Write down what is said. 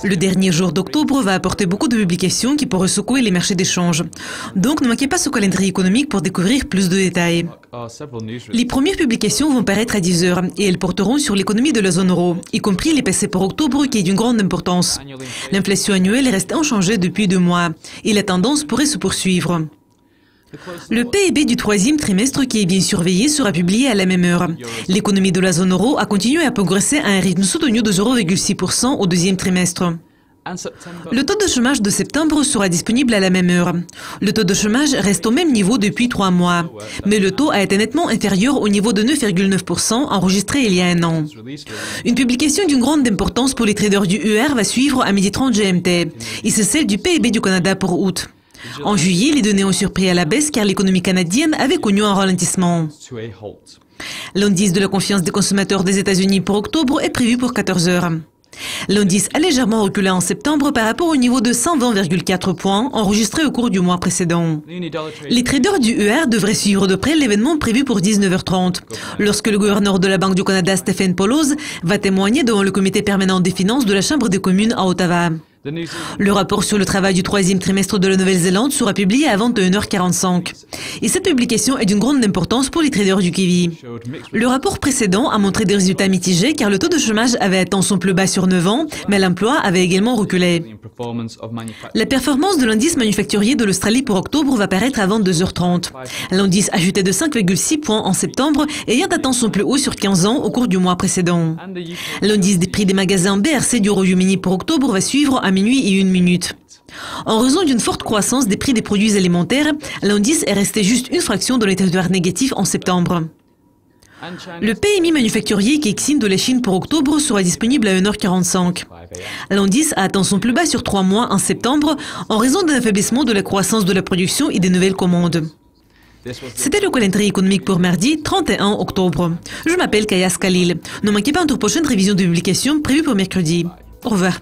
Le dernier jour d'octobre va apporter beaucoup de publications qui pourraient secouer les marchés d'échange. Donc ne manquez pas ce calendrier économique pour découvrir plus de détails. Les premières publications vont paraître à 10 h et elles porteront sur l'économie de la zone euro, y compris les PCE pour octobre qui est d'une grande importance. L'inflation annuelle est restée inchangée depuis 2 mois et la tendance pourrait se poursuivre. Le PIB du troisième trimestre qui est bien surveillé sera publié à la même heure. L'économie de la zone euro a continué à progresser à un rythme soutenu de 0,6% au deuxième trimestre. Le taux de chômage de septembre sera disponible à la même heure. Le taux de chômage reste au même niveau depuis 3 mois, mais le taux a été nettement inférieur au niveau de 9,9% enregistré il y a un an. Une publication d'une grande importance pour les traders du UR va suivre à 12h30 GMT, et c'est celle du PIB du Canada pour août. En juillet, les données ont surpris à la baisse car l'économie canadienne avait connu un ralentissement. L'indice de la confiance des consommateurs des États-Unis pour octobre est prévu pour 14 h. L'indice a légèrement reculé en septembre par rapport au niveau de 120,4 points enregistré au cours du mois précédent. Les traders du UR devraient suivre de près l'événement prévu pour 19h30, lorsque le gouverneur de la Banque du Canada, Stephen Poloz, va témoigner devant le comité permanent des finances de la Chambre des communes à Ottawa. Le rapport sur le travail du troisième trimestre de la Nouvelle-Zélande sera publié à 21h45. Et cette publication est d'une grande importance pour les traders du Kiwi. Le rapport précédent a montré des résultats mitigés car le taux de chômage avait atteint son plus bas sur 9 ans, mais l'emploi avait également reculé. La performance de l'indice manufacturier de l'Australie pour octobre va paraître à 22h30. L'indice a chuté de 5,6 points en septembre, ayant atteint son plus haut sur 15 ans au cours du mois précédent. L'indice des prix des magasins BRC du Royaume-Uni pour octobre va suivre à minuit et 1 minute. En raison d'une forte croissance des prix des produits alimentaires, l'indice est resté juste une fraction dans les territoires négatifs en septembre. Le PMI manufacturier Kexin de la Chine pour octobre sera disponible à 1h45. L'indice a atteint son plus bas sur 3 mois en septembre en raison d'un affaiblissement de la croissance de la production et des nouvelles commandes. C'était le calendrier économique pour mardi 31 octobre. Je m'appelle Kaya Skalil. Ne manquez pas notre prochaine révision de publication prévue pour mercredi. Au revoir.